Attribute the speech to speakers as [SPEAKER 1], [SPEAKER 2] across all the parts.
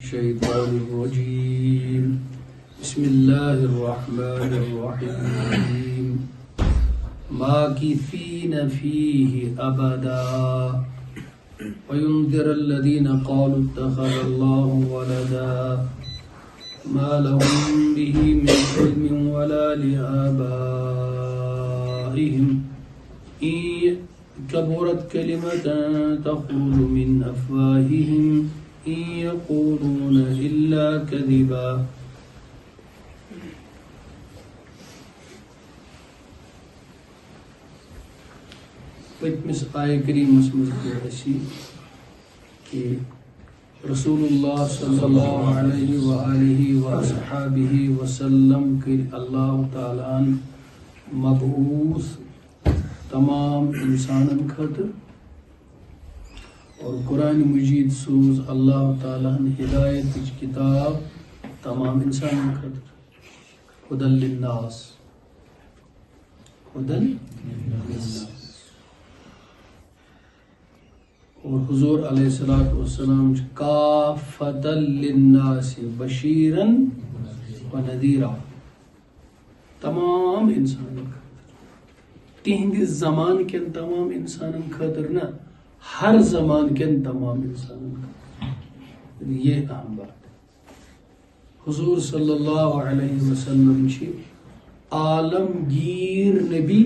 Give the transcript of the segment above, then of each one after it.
[SPEAKER 1] الشيطان الرجيم بسم الله الرحمن الرحيم ماكثين فيه أبدا وينذر الذين قالوا اتخذ الله ولدا ما لهم به من علم ولا لآبائهم كبرت كلمة تخرج من أفواههم إن يقولون إلا كذبا. پتمس آیہ کریمس مز اسی کہ رسول اللہ صلی اللہ علیہ وآلہ وصحابہ وسلم کر اللہ تعالیٰ مبعوث تمام انسانن خاطر اور قرآن مجید سوز اللہ تعالیٰ ہدایت کتاب تمام انسانن خاطر ہدی للناس ہدی للناس. اور حضور علیہ الصلوۃ والسلام کافۃ للناس بشیرا ونذیرا تمام انسانن خاطر تہند زمان کن تمام انسانن خاطر نہ ہر زمان کن تمام انسانن خاطر. یہ اہم بات ہے. حضور صلی اللہ علیہ وسلم عالمگیر نبی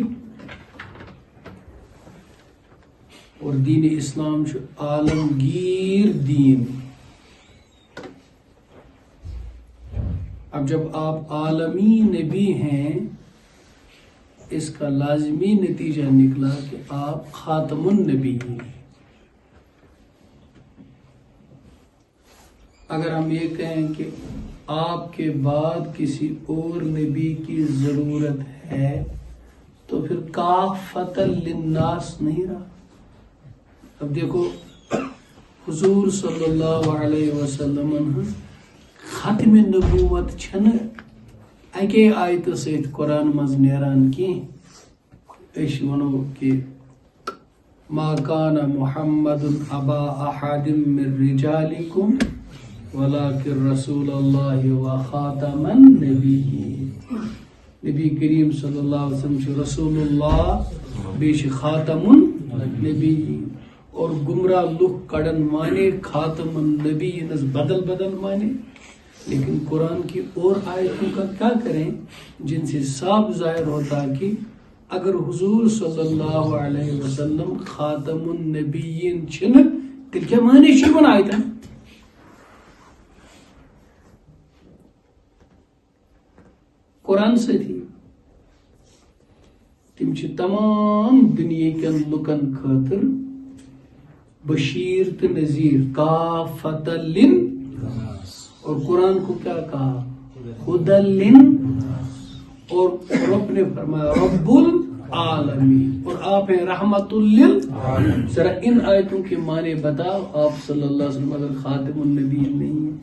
[SPEAKER 1] اور دین اسلام عالمگیر دین. اب جب آپ عالمی نبی ہیں اس کا لازمی نتیجہ نکلا کہ آپ خاتم النبی ہیں. اگر ہم یہ کہیں کہ آپ کے بعد کسی اور نبی کی ضرورت ہے تو پھر کافۃ للناس نہیں رہا. اب دیکھو حضور صلی اللہ علیہ وسلم ختم نبوت چھن اکے آیت سیت قرآن مز نیران کی. اش ونو کہ ما کان محمد ابا احد من رجالکم ولکن رسول اللہ وخاتم النبیین. نبی کریم صلی اللہ علیہ وسلم رسول اللہ بیش خاتم النبیین. اور گمراہ لوگ کڑن مانے خاتم النبی بدل بدل مانے. لیکن قرآن کی اور آیتوں کا کیا کریں جن سے صاف ظاہر ہوتا کہ اگر حضور صلی اللہ علیہ وسلم خاتم النبیین چھن تیل کیا معنی چھن آیتا. قرآن سے تھی تم تمام دنیا کے لکن خاطر بشیر تو نذیر کافۃ للناس. اور قرآن کو کیا کہا ہدی للناس. اور رب نے فرمایا رب العالمین. اور آپ ہیں رحمت للعالمین. ذرا ان آیتوں کے معنی بتاؤ. آپ صلی اللہ علیہ وسلم اگر خاتم النبی نہیں ہے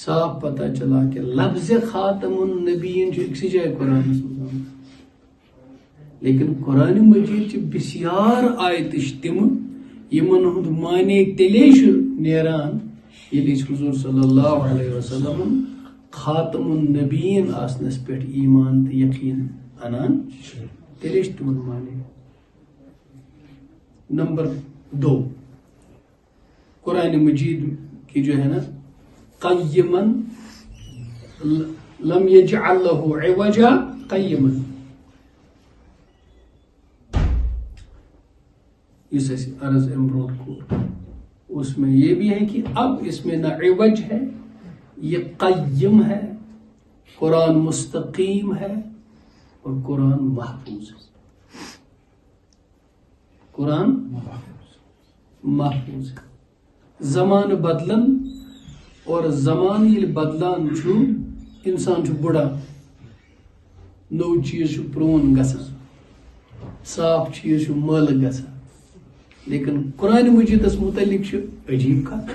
[SPEAKER 1] صاف پتہ چلا کہ لفظ خاتم النبیین جو اسی جائے قرآن میں. لیکن قرآن مجید بسیار آیت تم یمن ہند معنی تیلے نیران یل حضور صلی اللہ علیہ وسلم خاتم النبیین آسنس پہ ایمان تو یقین انان تیلے تمن معنی. نمبر 2 قرآن مجید کی جو ہے نا قیما لم یجعل له عوجا قیما. اس عرض امبروڈ کو اس میں یہ بھی ہے کہ اب اس میں نہ عوج ہے یہ قیم ہے. قرآن مستقیم ہے اور قرآن محفوظ ہے. قرآن محفوظ ہے. زمان بدلن اور زمان یہ بدلان چھو انسان چھو بڑا نو چیز چھو پرون گسا صاف چیز چھو مل گسا. لیکن قرآن مجید اس متعلق عجیب کت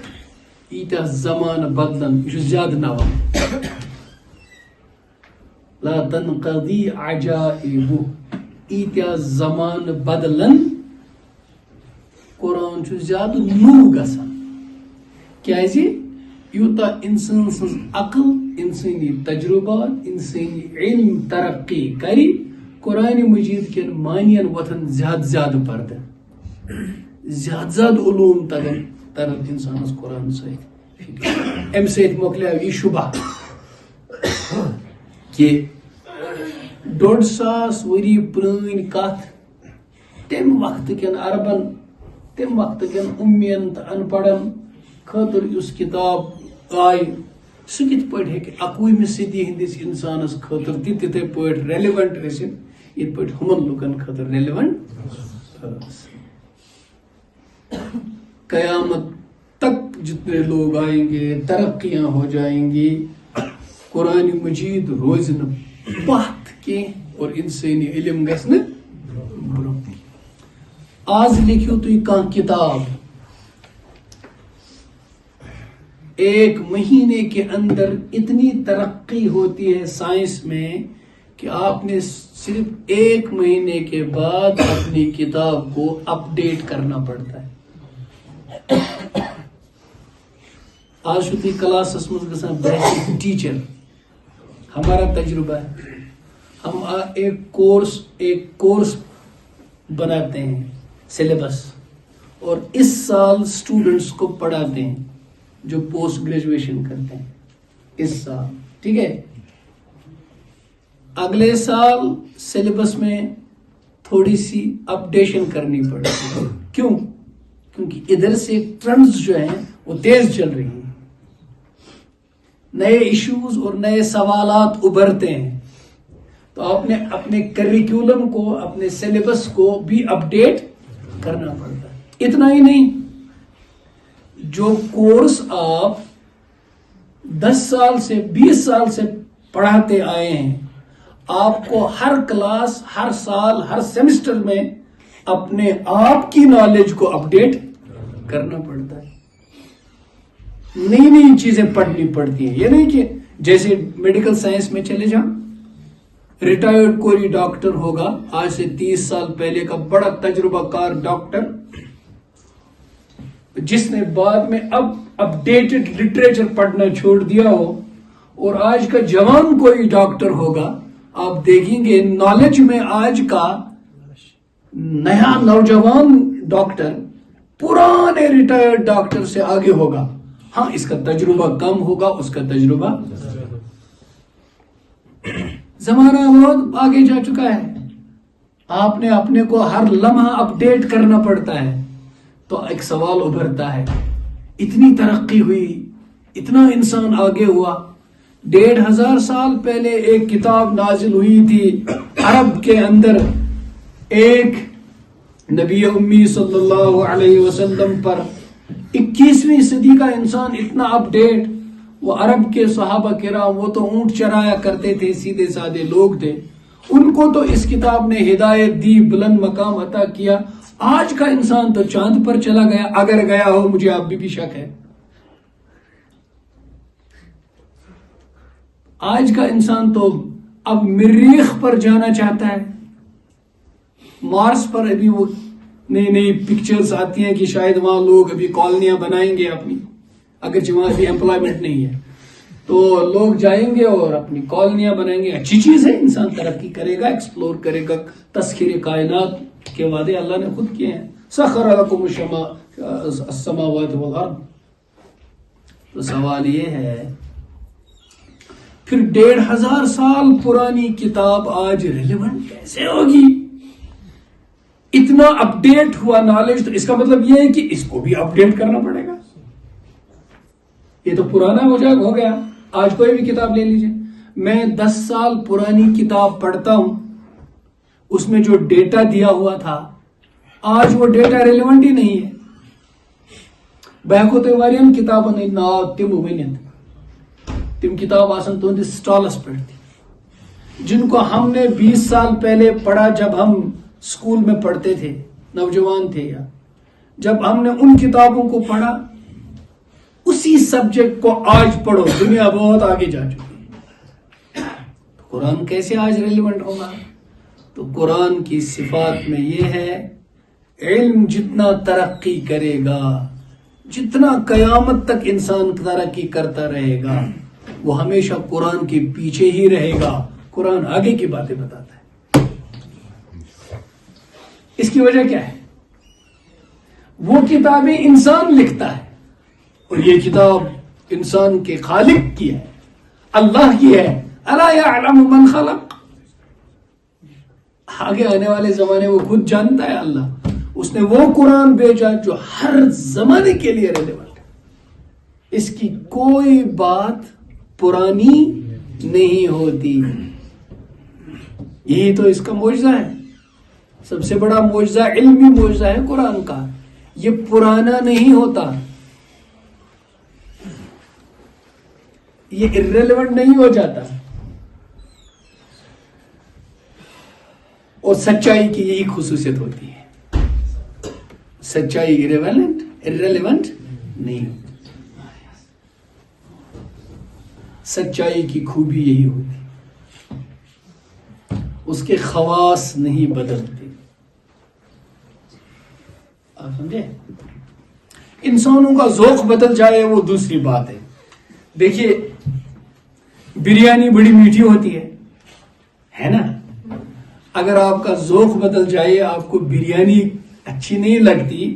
[SPEAKER 1] ایتا زمان بدلن یہ زیادہ نوان لا تنقضی عجائب ایتا زمان بدلن قرآن زیادہ نو گسان کیازِ یوتا انسان سٕنٛز عقل انسانی تجربات انسانی علم ترقی کری قرآن مجید کٮ۪ن مانین وۄتھن زیادٕ زیادٕ پردٕ زیادٕ زیادٕ علوم ترن انسانس قرآن سۭتۍ امہِ سۭتۍ مۄکلیو یہِ شُبہ کہ 150 ؤری پرٛٲنۍ کتھ تمہِ وقتہٕ کٮ۪ن عربن تمہِ وقتہٕ کٮ۪ن اُمین تہٕ ان پڑھن خٲطرٕ یُس کِتاب آیہِ سُہ کِتھ پٲٹھۍ ہیٚکہِ 21وِ صدی ہٕنٛدِس اِنسانس خٲطرٕ تہِ تِتھے پٲٹھۍ ریلیونٹ ٲسِتھ یِتھ پٲٹھۍ ہُمن لُکن خٲطرٕ ریلیونٹ ٲس قیامت تک جتنے لوگ آئیں گے ترقیاں ہو جائیں گی قرآن مجید روز نہٕ پتھ کینٛہہ اور انسٲنی علم گژھِ نہٕ برٛونٛہہ. آز لیکھِو تُہۍ کانٛہہ کتاب 1 مہینے کے اندر اتنی ترقی ہوتی ہے سائنس میں کہ آپ نے صرف 1 مہینے کے بعد اپنی کتاب کو اپ ڈیٹ کرنا پڑتا ہے. آج چھو تُہۍ کلاسس منٛز گژھان بہتر ٹیچر. ہمارا تجربہ ہے ہم ایک کورس بناتے ہیں سلیبس اور اس سال اسٹوڈنٹس کو پڑھاتے ہیں جو پوسٹ گریجویشن کرتے ہیں اس سال. ٹھیک ہے, اگلے سال سلیبس میں تھوڑی سی اپڈیشن کرنی پڑتی ہے. کیوں؟ کیونکہ ادھر سے ٹرینڈز جو ہیں وہ تیز چل رہی ہیں, نئے ایشوز اور نئے سوالات ابھرتے ہیں, تو آپ نے اپنے کریکولم کو اپنے سلیبس کو بھی اپڈیٹ کرنا پڑتا ہے. اتنا ہی نہیں, جو کورس آپ 10 سال سے 20 سال سے پڑھاتے آئے ہیں آپ کو ہر کلاس ہر سال ہر سیمسٹر میں اپنے آپ کی نالج کو اپڈیٹ کرنا پڑتا ہے. نئی نئی چیزیں پڑھنی پڑتی ہیں. یہ نہیں کہ جیسے میڈیکل سائنس میں چلے جاؤ, ریٹائرڈ کوئی ڈاکٹر ہوگا آج سے 30 سال پہلے کا بڑا تجربہ کار ڈاکٹر جس نے بعد میں اب اپڈیٹڈ لٹریچر پڑھنا چھوڑ دیا ہو, اور آج کا جوان کوئی ڈاکٹر ہوگا, آپ دیکھیں گے نالج میں آج کا نیا نوجوان ڈاکٹر پرانے ریٹائرڈ ڈاکٹر سے آگے ہوگا. ہاں, اس کا تجربہ کم ہوگا, اس کا تجربہ زمانہ بہت آگے جا چکا ہے. آپ نے اپنے کو ہر لمحہ اپڈیٹ کرنا پڑتا ہے. تو ایک سوال ابھرتا ہے, اتنی ترقی ہوئی, اتنا انسان آگے ہوا, 1500 سال پہلے ایک کتاب نازل ہوئی تھی عرب کے اندر ایک نبی امی صلی اللہ علیہ وسلم پر. 21ویں صدی کا انسان اتنا اپڈیٹ, وہ عرب کے صحابہ کرام وہ تو اونٹ چرایا کرتے تھے, سیدھے سادے لوگ تھے, ان کو تو اس کتاب نے ہدایت دی, بلند مقام عطا کیا. آج کا انسان تو چاند پر چلا گیا, اگر گیا ہو مجھے اب بھی شک ہے. آج کا انسان تو اب مریخ پر جانا چاہتا ہے. مارس پر ابھی وہ نئی نئی پکچرز آتی ہیں کہ شاید وہاں لوگ ابھی کالونیاں بنائیں گے اپنی, اگرچہ وہاں ابھی امپلائمنٹ نہیں ہے, تو لوگ جائیں گے اور اپنی کالونیاں بنائیں گے. اچھی چیز ہے, انسان ترقی کرے گا, ایکسپلور کرے گا. تسخیر کائنات کے وعدے اللہ نے خود کیے ہیں, سخر لکم السماوات والارض. تو سوال یہ ہے پھر 1500 سال پرانی کتاب آج ریلیونٹ کیسے ہوگی؟ اتنا اپڈیٹ ہوا نالج, تو اس کا مطلب یہ ہے کہ اس کو بھی اپڈیٹ کرنا پڑے گا. یہ تو پرانا ہو گیا. آج کوئی بھی کتاب لے لیجئے, میں 10 سال پرانی کتاب پڑھتا ہوں, اس میں جو ڈیٹا دیا ہوا تھا آج وہ ڈیٹا ریلیونٹ ہی نہیں ہے. بہکو تین کتابن ناو تم ونت, تم کتاب آسن تہندس سٹالس پہ جن کو ہم نے 20 سال پہلے پڑھا جب ہم اسکول میں پڑھتے تھے, نوجوان تھے, یا جب ہم نے ان کتابوں کو پڑھا اسی سبجیکٹ کو آج پڑھو. دنیا بہت آگے جا چکی ہے, قرآن کیسے آج ریلیونٹ ہوگا؟ تو قرآن کی صفات میں یہ ہے, علم جتنا ترقی کرے گا جتنا قیامت تک انسان ترقی کرتا رہے گا وہ ہمیشہ قرآن کے پیچھے ہی رہے گا. قرآن آگے کی باتیں بتاتا ہے. اس کی وجہ کیا ہے؟ وہ کتابیں انسان لکھتا ہے اور یہ کتاب انسان کے خالق کی ہے, اللہ کی ہے. الا یعلم من خلق. آگے آنے والے زمانے وہ خود جانتا ہے. اللہ اس نے وہ قرآن بھیجا جو ہر زمانے کے لیے ریلیونٹ ہے. اس کی کوئی بات پرانی نہیں ہوتی. یہی تو اس کا معجزہ ہے. سب سے بڑا معجزہ علمی معجزہ ہے قرآن کا. یہ پرانا نہیں ہوتا, یہ irrelevant نہیں ہو جاتا. اور سچائی کی یہی خصوصیت ہوتی ہے, سچائی irrelevant نہیں ہوتی. سچائی کی خوبی یہی ہوتی ہے, اس کے خواص نہیں بدلتے. آپ سمجھے؟ انسانوں کا ذوق بدل جائے وہ دوسری بات ہے. دیکھیے بریانی بڑی میٹھی ہوتی ہے نا. اگر آپ کا ذوق بدل جائے, آپ کو بریانی اچھی نہیں لگتی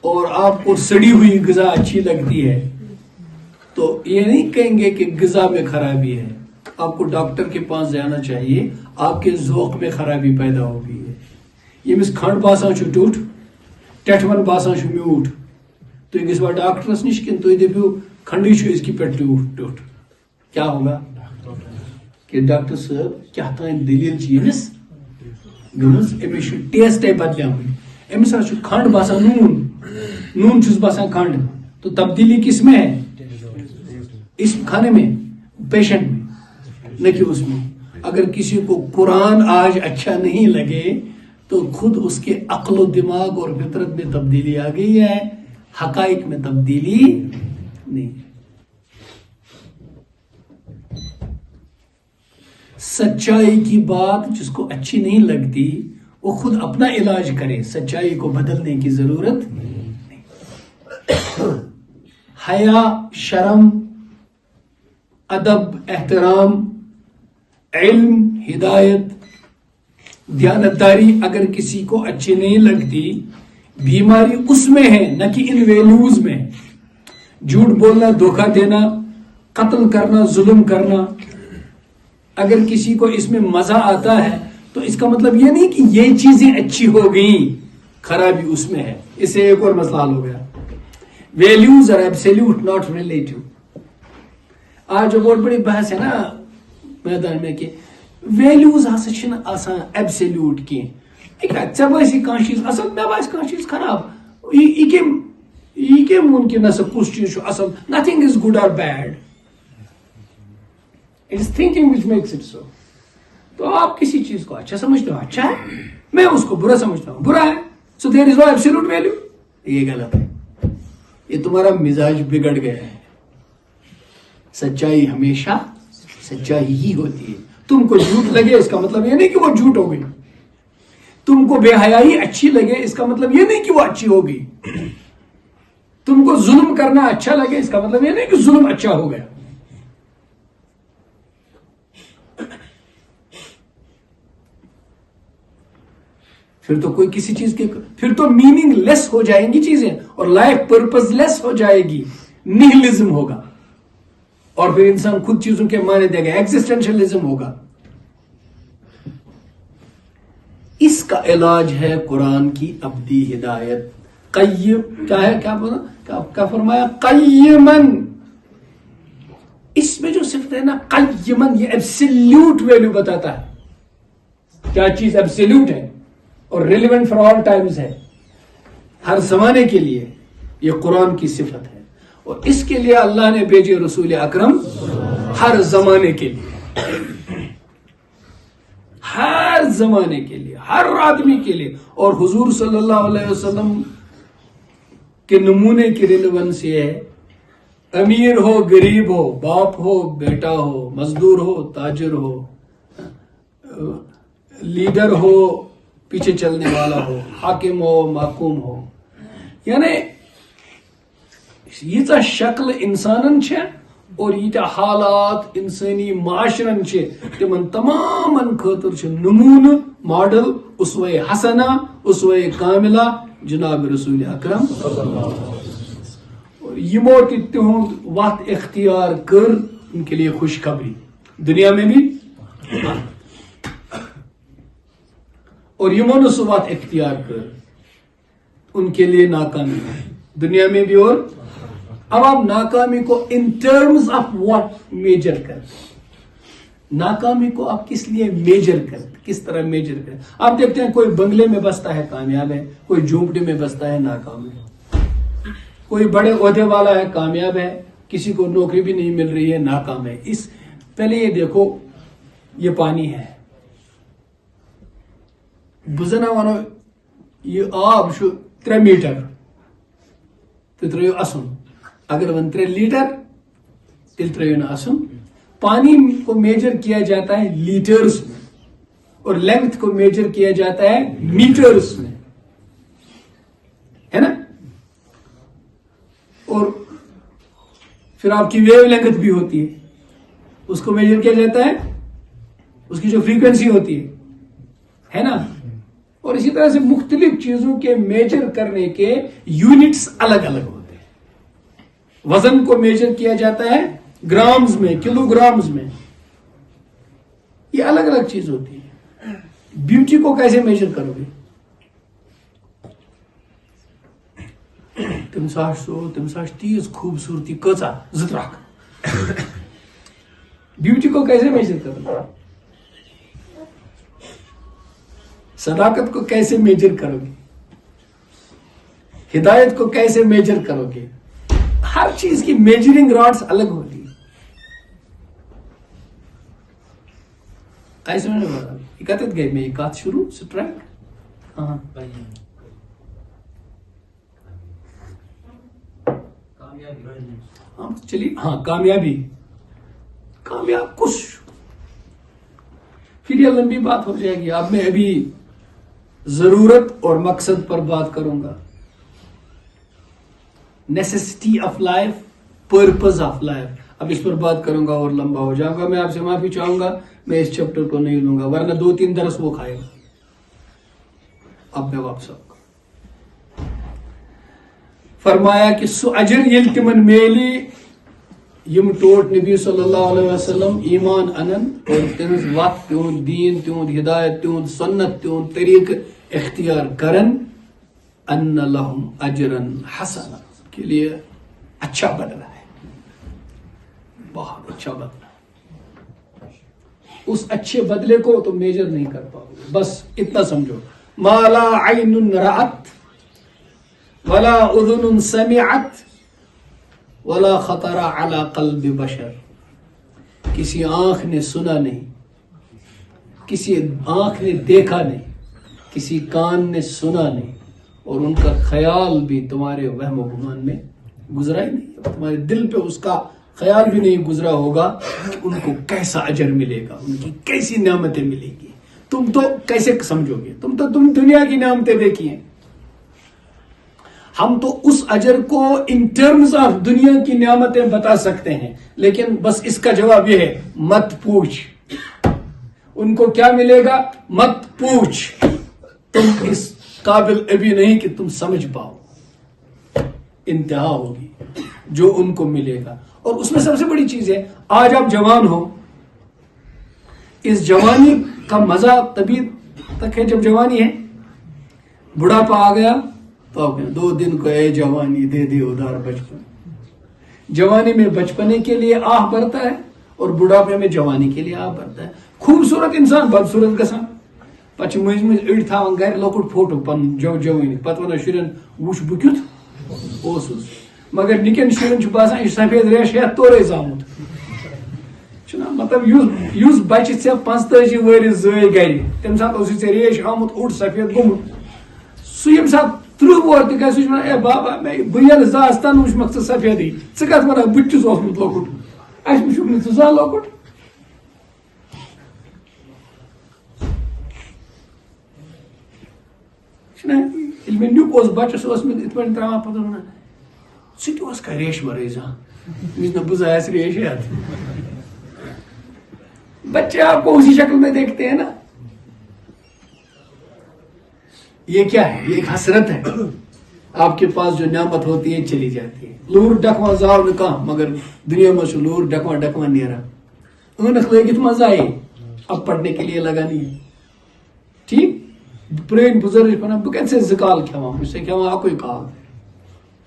[SPEAKER 1] اور آپ کو سڑی ہوئی غذا اچھی لگتی ہے, تو یہ نہیں کہیں گے کہ غذا میں خرابی ہے. آپ کو ڈاکٹر کے پاس جانا چاہیے, آپ کے ذوق میں خرابی پیدا ہو گئی ہے. یہ مس کھنڈ باسان چھو ٹوٹ, ٹیٹھون باسان چھو میوٹ, تو یہ گژھوا ڈاکٹرس نش کن تھی دپیو کھنڈی چھو اس کی پہ ٹوٹ. کیا ہوگا کہ ڈاکٹر صاحب کیا تین دلیل چیز گمز امس ٹیسٹے بدلے امس کھنڈ باسان نون چھس باسان کھنڈ, تو تبدیلی کس میں ہے؟ اس کھانے میں, پیشنٹ میں, نہ کہ اس میں. اگر کسی کو قرآن آج اچھا نہیں لگے تو خود اس کے عقل و دماغ اور فطرت میں تبدیلی آ گئی ہے, حقائق میں تبدیلی نہیں. سچائی کی بات جس کو اچھی نہیں لگتی وہ خود اپنا علاج کرے, سچائی کو بدلنے کی ضرورت نہیں. حیا, شرم, ادب, احترام, علم, ہدایت, دیانتداری اگر کسی کو اچھی نہیں لگتی, بیماری اس میں ہے نہ کہ ان ویلیوز میں. جھوٹ بولنا, دھوکہ دینا, قتل کرنا, ظلم کرنا, اگر کسی کو اس میں مزہ آتا ہے تو اس کا مطلب یہ نہیں کہ یہ چیزیں اچھی ہو گئیں, خرابی اس میں ہے. اس سے ایک اور مسئلہ حل ہو گیا. Values are absolute not relative. آج جو بہت بڑی بحث ہے نا میدان میں کہ ویلیوز ہسا چھنہ آسان ایبسلیوٹ کی. ژے باسی کانٛہہ چیز اصل, مے باسی کانٛہہ چیز خراب, یہ ممکن ہے کس چیز اصل. نتھنگ از گڈ اور bad, it is thinking which makes it so. تو آپ کسی چیز کو اچھا سمجھتے ہو اچھا ہے, میں اس کو برا سمجھتا ہوں برا ہے, سو دیر از نو ایبسلیوٹ ویلیو. یہ غلط ہے, یہ تمہارا مزاج بگڑ گیا ہے. سچائی ہمیشہ سچائی ہی ہوتی ہے. تم کو جھوٹ لگے اس کا مطلب یہ نہیں کہ وہ جھوٹ ہو گئی. تم کو بے حیائی اچھی لگے اس کا مطلب یہ نہیں کہ وہ اچھی ہوگی. تم کو ظلم کرنا اچھا لگے اس کا مطلب یہ نہیں کہ ظلم اچھا ہو گیا. پھر تو کوئی کسی چیز کے پھر تو میننگ لیس ہو جائیں گی چیزیں اور لائف پرپز لیس ہو جائے گی, نیہلزم ہوگا, اور پھر انسان خود چیزوں کے معنی دے گا, ایگزسٹینشلزم ہوگا. اس کا علاج ہے قرآن کی ابدی ہدایت. قیم کیا ہے, کیا بولا, کیا فرمایا, قیمن. اس میں جو صفت ہے نا قیمن, یہ ایبسلیوٹ ویلیو بتاتا ہے. کیا چیز ایبسلیوٹ ہے اور ریلیونٹ فار آل ٹائمز ہے, ہر زمانے کے لیے. یہ قرآن کی صفت ہے اور اس کے لیے اللہ نے بھیجے رسول اکرم ہر زمانے کے لیے, ہر زمانے کے لیے, ہر آدمی کے لیے. اور حضور صلی اللہ علیہ وسلم کے نمونے کی ریلیونس یہ ہے, امیر ہو غریب ہو, باپ ہو بیٹا ہو, مزدور ہو تاجر ہو, لیڈر ہو پیچھے چلنے والا ہو, حاکم ہو محکوم ہو, یعنی ییژاہ شکل انسانن چھے اور ییتیاہ حالات انسانی معاشرن چھے تمن تمامن خاطر چھے نمونہ ماڈل اسوہ حسنہ اسوہ کاملہ جناب رسول اکرم اور یمو تہند وقت اختیار کر ان کے لیے خوشخبری دنیا میں بھی اور یمو نے سو وقت اختیار کر ان کے لیے ناکامی ہے دنیا میں بھی اور اب آپ ناکامی کو in terms of what measure کر ناکامی کو آپ کس لیے میجر کر کس طرح میجر کر آپ دیکھتے ہیں کوئی بنگلے میں بستا ہے کامیاب ہے کوئی جھونپڑے میں بستا ہے ناکام ہے کوئی بڑے عہدے والا ہے کامیاب ہے کسی کو نوکری بھی نہیں مل رہی ہے ناکام ہے اس پہلے یہ دیکھو یہ پانی ہے بزنا ونو یہ آب 3 میٹر تو ترو اسن اگر ون 3 لیٹر تیل ترو نا اسن پانی کو میجر کیا جاتا ہے لیٹرز میں اور لینتھ کو میجر کیا جاتا ہے میٹرز میں ہے نا اور پھر آپ کی ویو لینتھ بھی ہوتی ہے اس کو میجر کیا جاتا ہے اس کی جو فریکوینسی ہوتی ہے نا اور اسی طرح سے مختلف چیزوں کے میجر کرنے کے یونٹس الگ الگ ہوتے ہیں وزن کو میجر کیا جاتا ہے گرامز میں کلو گرامز میں یہ الگ الگ چیز ہوتی ہے بیوٹی کو کیسے میجر کرو گے تمساش تیز خوبصورتی کچا زتراک بیوٹی کو کیسے میجر کرو گے صداقت کو کیسے میجر کرو گے ہدایت کو کیسے میجر کرو گے ہر چیز کی میجرنگ راڈس الگ ہوتی ہے ایسے میں نے بولا اکتت گئے میں ایک بات شروع سٹرائک ہاں چلیے ہاں کامیابی کامیاب کچھ پھر یہ لمبی بات ہو جائے گی اب میں ابھی ضرورت اور مقصد پر بات کروں گا necessity of life purpose of life اب اس پر بات کروں گا اور لمبا ہو جاؤں گا میں آپ سے معافی چاہوں گا میں اس چیپٹر کو نہیں لوں گا ورنہ 2-3 درس وہ کھائے گا اب میں واپس آؤں گا فرمایا کہ سو اجر یل تمن میلی یم ٹوٹ نبی صلی اللہ علیہ وسلم ایمان انن اور تہذ وقت تہد دین تہد ہدایت تہد سنت تہد طریق اختیار کرن ان لہم اجرن حسنا کے لیے اچھا بدلہ ہے بہت اچھا بدلہ اس اچھے بدلے کو تو میجر نہیں کر پاؤ گے بس اتنا سمجھو ما لا عین رأت ولا اذن سمعت ولا خطر على قلب بشر کسی آنکھ نے سنا نہیں کسی آنکھ نے دیکھا نہیں کسی کان نے سنا نہیں اور ان کا خیال بھی تمہارے وہم و گمان میں گزرا ہی نہیں تمہارے دل پہ اس کا خیال بھی نہیں گزرا ہوگا کہ ان کو کیسا اجر ملے گا ان کی کیسی نعمتیں ملے گی تم تو کیسے سمجھو گے تم دنیا کی نعمتیں دیکھی ہیں ہم تو اس اجر کو ان ٹرمز آف دنیا کی نعمتیں بتا سکتے ہیں لیکن بس اس کا جواب یہ ہے مت پوچھ ان کو کیا ملے گا مت پوچھ تم اس قابل ابھی نہیں کہ تم سمجھ پاؤ انتہا ہوگی جو ان کو ملے گا اور اس میں سب سے بڑی چیز ہے آج آپ جوان ہو اس جوانی کا مزہ تبھی تک ہے جب جوانی ہے بڑھاپا آ گیا تو 2 دن کو اے جوانی دے دے ادھار بچپن جوانی میں بچپنے کے لیے آہ بھرتا ہے اور بڑھاپے میں جوانی کے لیے آہ بھرتا ہے خوبصورت انسان بدصورت گژھان پچ مز مز اڑ تھاون گھر لۄکُٹ فوٹو پن جوانی پتہ ونان شُرٮ۪ن وٕچھ بہٕ کیُتھ اوسُس مگر نِکٮ۪ن شُرٮ۪ن چھُ باسان یہِ چھُ سفید ریش ہٮ۪تھ تورے زامُت چھُنا مطلب یُس بچہِ ژےٚ 45 ؤہرِس زٲے گرِ تمہِ ساتہٕ اوسُے ژےٚ ریش آمُت اوٚڑ سفید گوٚمُت سُہ ییٚمہِ ساتہٕ 30 وُہر تہِ گژھِ سُہ چھُ ونان اے بابا بہٕ ییٚلہِ 2 آسہٕ تنہٕ وٕچھمکھ ژٕ سفیدٕے ژٕ کتھ ونان بہٕ تہِ چھُس اوسمُت لۄکُٹ اَسہِ وٕچھُکھ نہٕ ژٕ زانٛہہ لۄکُٹ ییٚلہِ مےٚ نیُک اوس بچس اوس مےٚ یِتھ پٲٹھۍ تراوان پتہٕ ونان سوس کا ریش مرزا نہ بزاس ریش ہے. بچے آپ کو اسی شکل میں دیکھتے ہیں نا. یہ کیا ہے؟ یہ ایک حسرت ہے. آپ کے پاس جو نعمت ہوتی ہے چلی جاتی ہے. لور ڈکواں زاو نکاح مگر دنیا میں سے لور ڈکواں نیرا انخ لگت مزہ آئی. اب پڑھنے کے لیے لگا نہیں ہے. ٹھیک پرین بزرگ ونان بہ کت زکال کھیوان بہ کھیوان اکوئی کال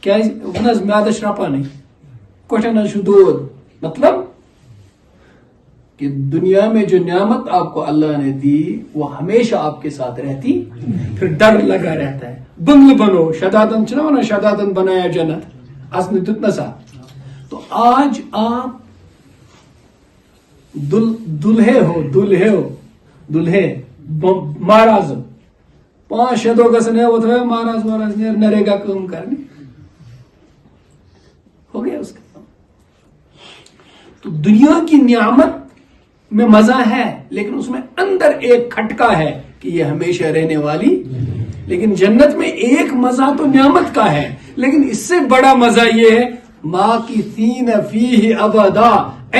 [SPEAKER 1] کیا ون میادس رپا نہیں کوٹھن دود. مطلب کہ دنیا میں جو نعمت آپ کو اللہ نے دی وہ ہمیشہ آپ کے ساتھ رہتی پھر ڈر لگا رہتا ہے. بنگل بنو شدادن چھنا ونان شدادن بنایا جنت اصل دتنا سا. تو آج آپ دلہے مہاراز 5-6 دو گھن اوت مہاراز نیر نریگا کام کرنے ہو گیا اس کا. تو دنیا کی نعمت میں مزہ ہے لیکن اس میں اندر ایک کھٹکا ہے کہ یہ ہمیشہ رہنے والی. لیکن جنت میں ایک مزہ تو نعمت کا ہے لیکن اس سے بڑا مزہ یہ ہے ماکثین فیہ ابدا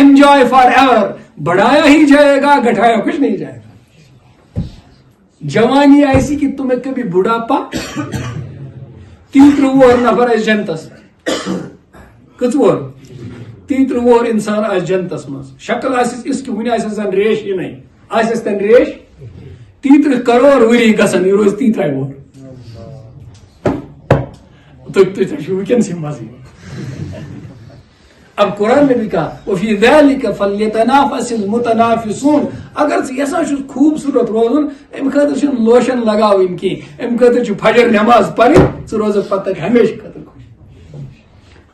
[SPEAKER 1] انجوائے فار ایور. بڑھایا ہی جائے گا گھٹایا کچھ نہیں جائے گا. جوانی ایسی کہ تمہیں کبھی بڑھاپا 30 نفر اس جنتس کت وور 30 انسان آس جنتس مز شکل اس کی ون زن ریش یہ نہیں آس تن ریش 30 کروڑ وری گھن یہ روز 30 وور ونکین سے مزے. اب قرآن نے بھی کہا وفی ذلک فلیتنافس المتنافسون. اگر ژٕ یژھان چھُس خوبصورت روزن امہ خاطر چھُنہٕ لوشن لگاوٕنۍ کینٛہہ امہ خاطر چھُ فجر نماز پرٕنۍ ژٕ روزکھ پتہٕ ہمیشہ خاطر خوش.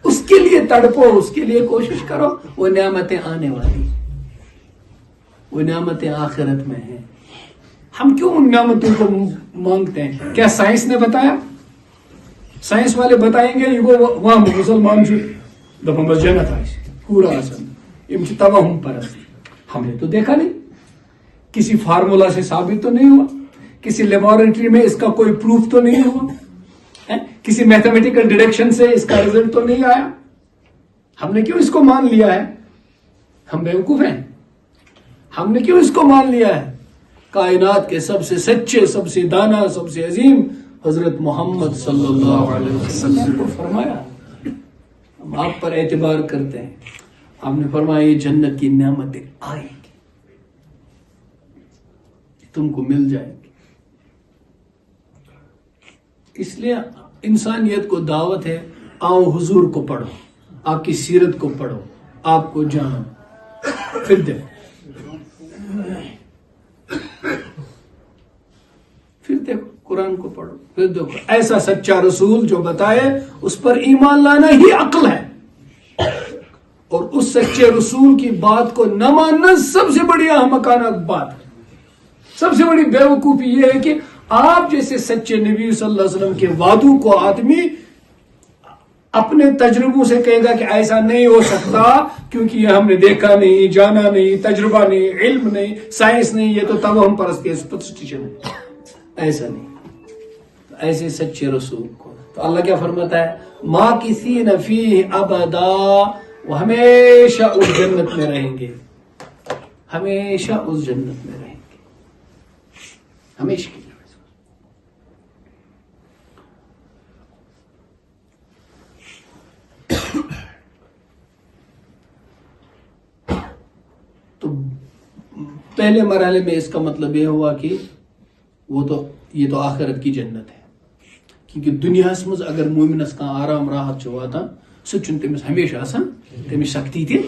[SPEAKER 1] اس کے لیے تڑپو اس کے لیے کوشش کرو. وہ نعمتیں آنے والی وہ نعمتیں آخرت میں ہیں. ہم کیوں ان نعمتوں کو مانگتے ہیں؟ کیا سائنس نے بتایا؟ سائنس والے بتائیں گے یہ وہاں مسلمان دپان بس جنت پورا آسان توہم پرست. ہم نے تو دیکھا نہیں کسی فارمولا سے ثابت تو نہیں ہوا کسی لیبارٹری میں اس کا کوئی پروف تو نہیں ہوا کسی میتھمیٹیکل ڈیڈکشن سے اس کا رزلٹ تو نہیں آیا. ہم نے کیوں اس کو مان لیا ہے؟ ہم بیوقوف ہیں. ہم نے کیوں اس کو مان لیا ہے؟ کائنات کے سب سے سچے سب سے دانا سب سے عظیم حضرت محمد صلی اللہ علیہ وسلم کو فرمایا ہم آپ پر اعتبار کرتے ہیں. آپ نے فرمایا یہ جنت کی نعمتیں آئیں گی تم کو مل جائیں گی. اس لیے انسانیت کو دعوت ہے آؤ حضور کو پڑھو آپ کی سیرت کو پڑھو آپ کو جانو پھر دیکھو قرآن کو پڑھو پھر دیکھو ایسا سچا رسول جو بتائے اس پر ایمان لانا ہی عقل ہے. اور اس سچے رسول کی بات کو نہ ماننا سب سے بڑی احمقانہ بات ہے. سب سے بڑی بیوقوفی یہ ہے کہ آپ جیسے سچے نبی صلی اللہ علیہ وسلم کے وعدوں کو آدمی اپنے تجربوں سے کہے گا کہ ایسا نہیں ہو سکتا کیونکہ یہ ہم نے دیکھا نہیں جانا نہیں تجربہ نہیں علم نہیں سائنس نہیں یہ تو توہم پرستی ہے سپرسٹیشن ہے. ایسا نہیں. ایسے سچے رسول کو تو اللہ کیا فرماتا ہے ماکثین فیہ ابدا وہ ہمیشہ اس جنت میں رہیں گے ہمیشہ اس جنت میں رہیں گے ہمیشہ کی. تو پہلے مرحلے میں اس کا مطلب یہ ہوا کہ یہ تو آخرت کی جنت ہے کیونکہ دنیا مز اگر مومنس کا آرام راحت واتان سہ تمس ہمیشہ آسان تمس سختی تھی.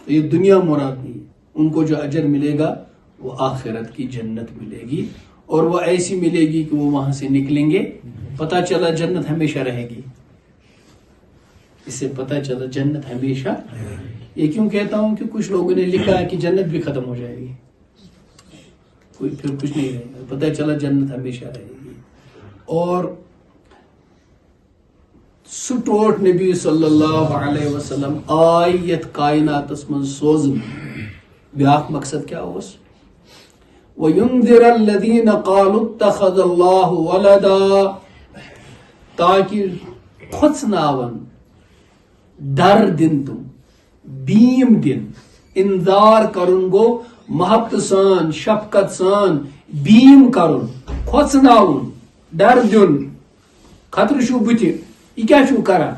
[SPEAKER 1] یہ دنیا مراد نہیں. ان کو جو اجر ملے گا وہ آخرت کی جنت ملے گی اور وہ ایسی ملے گی کہ وہ وہاں سے نکلیں گے پتہ چلا جنت ہمیشہ رہے گی. اس سے پتہ چلا جنت ہمیشہ. یہ کیوں کہتا ہوں کہ کچھ لوگوں نے لکھا ہے کہ جنت بھی ختم ہو جائے گی کوئی پھر کچھ نہیں رہے گا. پتہ چلا جنت ہمیشہ رہے گی. اور سٹوٹ نبی صلی اللہ علیہ وسلم آیت کائنات من سوزن بیاق مقصد کیا ہوس وَيُنذِرَ الَّذِينَ قَالُوا اتَّخَذَ اللَّهُ وَلَدًا تاکہ کھوژناون ڈر دن تم بیم دن انذار کرن گو محبت سان شفقت سان بیم کرن کھوژناون ڈر دن خطر چھو بت یہ کیا چھو کران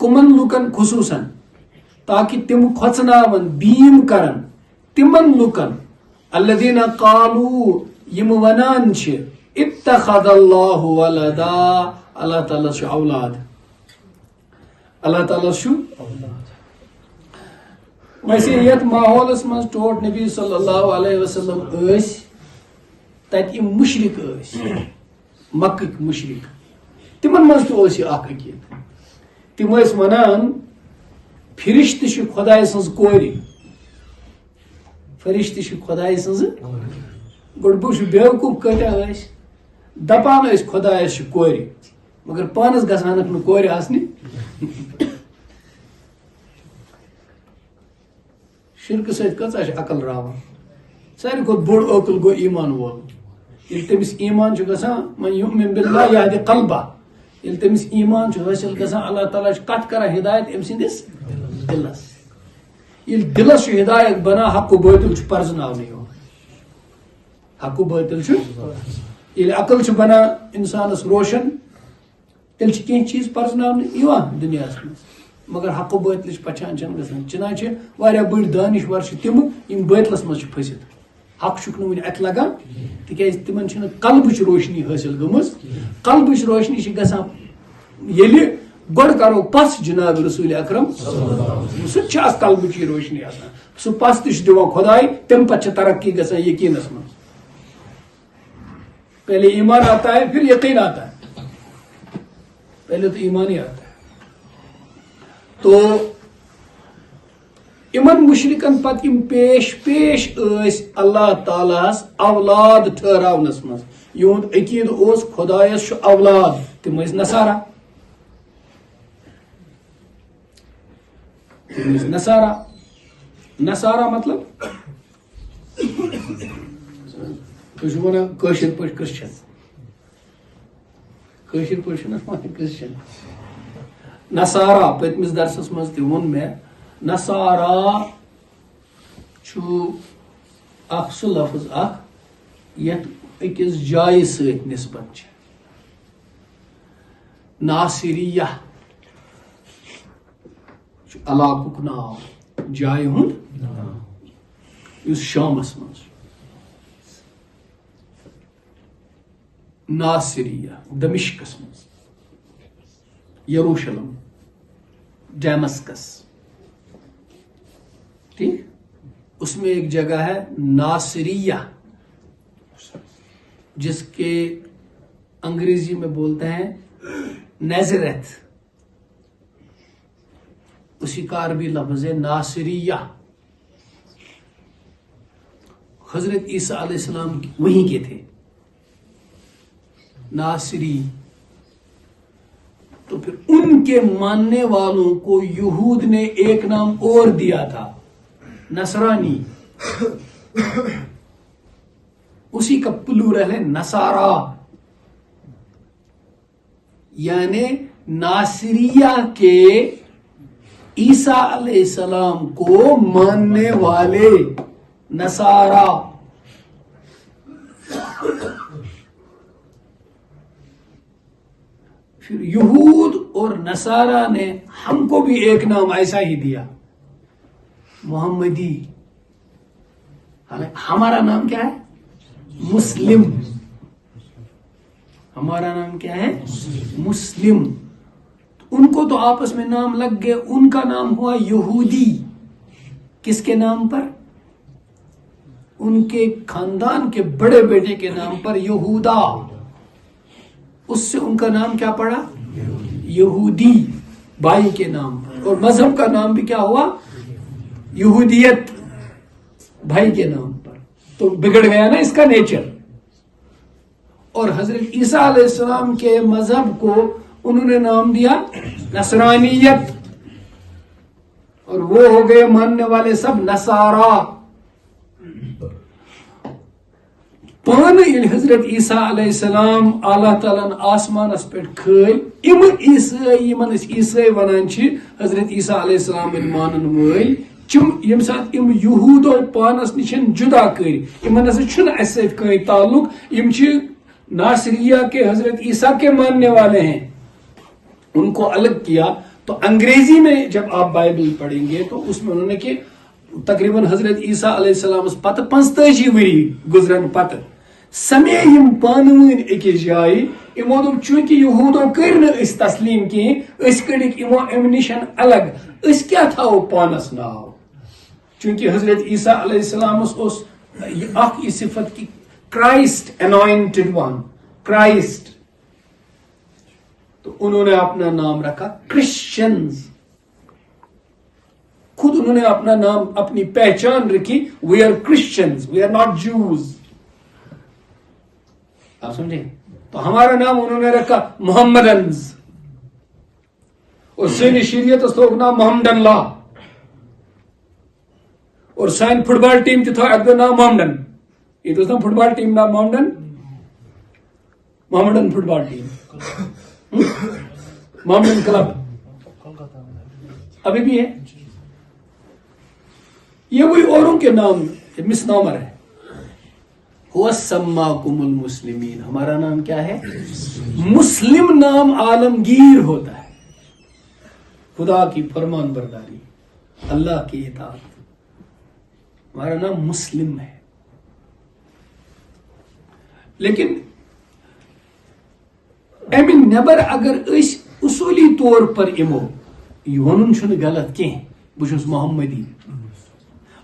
[SPEAKER 1] کمن لوکن خصوصاً تاکہ تم کھوژناون بیم کرن تمن لوکن الذین قالوا یم ونان چھ اتخذ اللہ ولدا اللہ تعالیٰ چھ اولاد اللہ تعالیٰ چھ ویسے یت ماحولس من ٹوٹ نبی صلی اللہ علیہ وسلم تت یم مشرک مکک مشرک تمن من یہ اخ عقید تم ونان فرشتہ چھ خدائے سنز کور فرشتہ چھ خدائے سنز گوڑ بوچھ بیوقوف کتیا دپان خدائس چھ کور مگر پانس گژھانک نہ کور آسنی شرک ست کۭژاہ چھ عقل راوان ساروی کھۄتہٕ بوٚڑ عقل گوٚو ایمان وول ییٚلہِ تٔمِس ایمان چھُ گژھان من یؤمن باللہ یہدی قلبہ ییٚلہِ تٔمِس ایمان چھُ حٲصِل گژھان اللہ تعالیٰ چھُ کتھ کران ہدایت أمۍ سٕنٛدِس دلس ییٚلہِ دلس چھُ ہدایت بنان حق و باطل چھُ پرزناونہٕ یِوان حق و باطل چھُ ییٚلہِ عقل چھُ بنان انسانس روشن تیٚلہِ چھِ کینٛہہ چیٖز پرزناونہٕ یِوان دُنیاہس منٛز مگر حق و باطلٕچ پہچان چھنہٕ گژھان چنان چھِ واریاہ بٔڑۍ دانشور چھِ تِم یِم باطلس منٛز چھِ پھٔسِتھ حق چھُکھ نہٕ وُنہِ اَتھِ لگان تِکیازِ تِمن چھِنہٕ قلبٕچ روشنی حٲصِل گٔمٕژ قلبٕچ روشنی چھِ گژھان ییٚلہِ گۄڈٕ کرو پس جناب رسول اکرم سُہ تہِ چھِ اتھ قلبٕچی روشنی آسان سُہ پس تہِ چھُ دِوان خۄداے تمہِ پتہٕ چھِ ترقی گژھان یقیٖنس منٛز پہلے ایمان آتا ہے پھر یقین آتا ہے پہلے تو ایمان ہی آتا ہے تو امن مشرکن پتہ یم پیش پیش اللہ تعالیٰ اولاد ٹھہراونس مز یہد عقید اوس خدایس چھ اولاد تم نصارہ نصارہ نصارہ مطلب تھی ونان کاشر پٲٹھۍ کرسچن کاشر پٲٹھۍ چھُنہ ونان کرسچن نصارہ پٔتمِس درسس مز تہِ ووٚن مےٚ نصارہ چھُ اکھ سُہ لفظ اکھ یتھ أکِس جایہِ سۭتۍ نسبت چھِ ناصریہ چھُ علاقُک ناو جایہِ ہُنٛد یُس شامس منٛز چھُ ناصریہ دمشقس منٛز یروشلم ڈیمسکس ٹھیک اس میں ایک جگہ ہے ناصریہ جس کے انگریزی میں بولتے ہیں نیزریت اسی کا عربی لفظ ہے ناصریہ حضرت عیسیٰ علیہ السلام وہیں کے تھے ناصری تو پھر ان کے ماننے والوں کو یہود نے ایک نام اور دیا تھا نصرانی اسی کا پلورل ہے نصارہ یعنی ناصریہ کے عیسیٰ علیہ السلام کو ماننے والے نصارہ پھر یہود اور نصارہ نے ہم کو بھی ایک نام ایسا ہی دیا محمدی ہمارا نام کیا ہے مسلم ہمارا نام کیا ہے مسلم ان کو تو آپس میں نام لگ گئے ان کا نام ہوا یہودی کس کے نام پر ان کے خاندان کے بڑے بیٹے کے نام پر یہودا اس سے ان کا نام کیا پڑا یہودی بھائی کے نام پر اور مذہب کا نام بھی کیا ہوا یہودیت بھائی کے نام پر تو بگڑ گیا نا اس کا نیچر اور حضرت عیسیٰ علیہ السلام کے مذہب کو انہوں نے نام دیا نصرانیت اور وہ ہو گئے ماننے والے سب نصارہ پانے یل حضرت عیسیٰ علیہ السلام اللہ تعالیٰ آسمانس پہ کھل ام عیسائی یمن عیسائی ونان حضرت عیسیٰ علیہ السلام مانن ول یم سات ام یہودو پانس نشن جدا کر امن ہسا اس سۭتۍ تعلق یم ناصریہ کے حضرت عیسیٰ کے ماننے والے ہیں ان کو الگ کیا. تو انگریزی میں جب آپ بائبل پڑھیں گے تو اس میں انہوں نے کہ تقریباً حضرت عیسیٰ علیہ السلام پتہ 45 وری گزرن پتہ سمے یم پانوین اکس جائے امو دوپ چونکہ یہودو کر نس تسلیم کہیں اس کڑک امو ام نشن الگ اس کیا تھاو پانس ناو چونکہ حضرت عیسیٰ علیہ السلام اس اخ یہ صفت کی کرائسٹ انوائنٹڈ ون کرائسٹ تو انہوں نے اپنا نام رکھا کرسچنز. خود انہوں نے اپنا نام اپنی پہچان رکھی we are Christians we are not Jews. آپ سمجھیں تو ہمارا نام انہوں نے رکھا محمدنز اور سین شریعت اس لوگ نام محمد اللہ اور سائن فٹ بال ٹیم تھی تھا اگر نام محمدن یہ تو فٹ بال ٹیم نام محمدن فٹ بال ٹیم محمدن کلب ابھی بھی ہے. یہ وہی اوروں کے نام مس نامر ہے. هو سماکم المسلمین ہمارا نام کیا ہے مسلم. نام عالمگیر ہوتا ہے خدا کی فرمان برداری اللہ کی اطاعت. ہمارا نام مسلم ہے. لیکن امہ نبر اگر اس اصولی طور پر امو یہ ون غلط کی بہت محمدی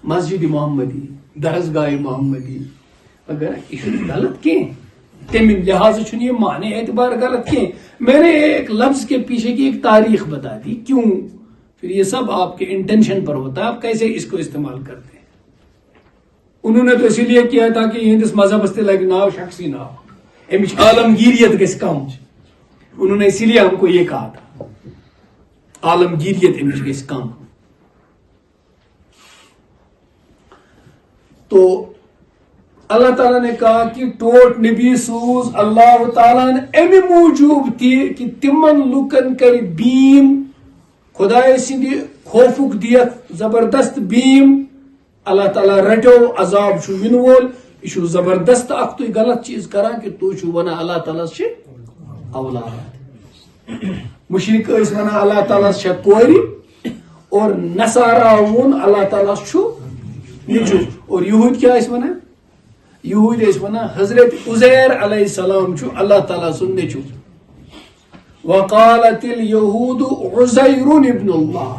[SPEAKER 1] مسجد محمدی درسگاہ محمدی اگر یہ غلط کی تم لحاظ یہ معنی اعتبار غلط کی. میں نے ایک لفظ کے پیچھے کی ایک تاریخ بتا دی کیوں پھر یہ سب آپ کے انٹینشن پر ہوتا ہے آپ کیسے اس کو استعمال کرتے ہیں. انہوں نے تو اسی لیے کیا تھا کہ ہندس مذہب سے لگ ناو شخصی ناو امچ عالمگیریت گھس کم. انہوں نے اسی لیے ہم کو یہ کہا تھا عالمگیریت امچ گھس کم. تو اللہ تعالیٰ نے کہا کہ ٹوٹ نبی سوز اللہ تعالیٰ نے امی موجوب تھی کہ تمن لکن کر بیم خدا سند خوفک دیت زبردست بیم. اللہ تعالیٰ رٹو عذاب چھو ین وول یہ زبردست اخ تھی غلط چیز کران کہ تو چھو ونا اللہ تعالیٰ سے اولاد. مشرک اس ونا اللہ تعالیٰ سے کوری اور نصارا ون اللہ تعالیٰ چھو نیچو اور یہود کیا اس ونا یہود اس ونا حضرت عزیر علیہ السلام چھو اللہ تعالیٰ سن نیچو. وقالت الیہود عزیر ابن اللہ